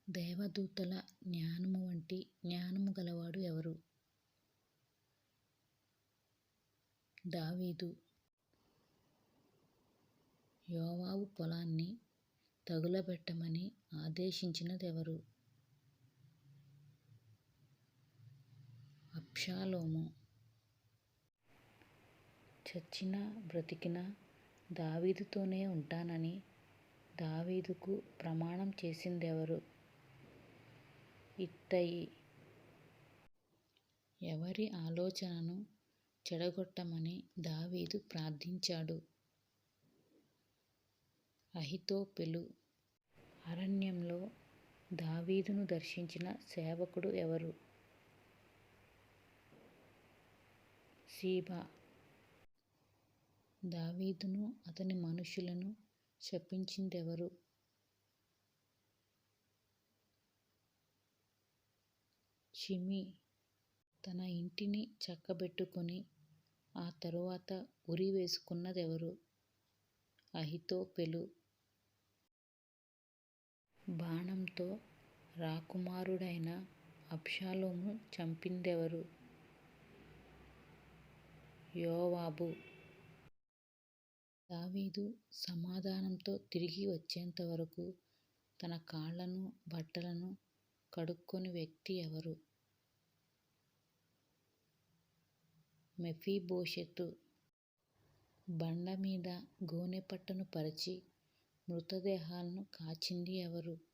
దేవదూతల జ్ఞానము వంటి జ్ఞానము గలవాడు ఎవరు? దావీదు. యోవాబు పొలాన్ని తగులబెట్టమని ఆదేశించినదెవరు? అబ్షాలోము. చచ్చినా బ్రతికినా దావీదుతోనే ఉంటానని దావీదుకు ప్రమాణం చేసిందెవరు? ఇత్తయి. ఎవరి ఆలోచనను చెడగొట్టమని దావీదు ప్రార్థించాడు? అహీతోపెలు. అరణ్యంలో దావీదును దర్శించిన సేవకుడు ఎవరు? సీబా. దావీదును అతని మనుష్యులను శపించిందెవరు? షిమీ. తన ఇంటిని చక్కబెట్టుకుని ఆ తరువాత ఉరి వేసుకున్నదెవరు? అహీతోపెలు. బాణంతో రాకుమారుడైన అబ్షాలోమును చంపిందెవరు? యోవాబు. దావీదు సమాధానంతో తిరిగి వచ్చేంతవరకు తన కాళ్ళను బట్టలను కడుక్కొని వ్యక్తి ఎవరు? మెఫీబోషెతు. బండమీద గోనెపట్టను పరిచి మృతదేహాలను కాచింది ఎవరు?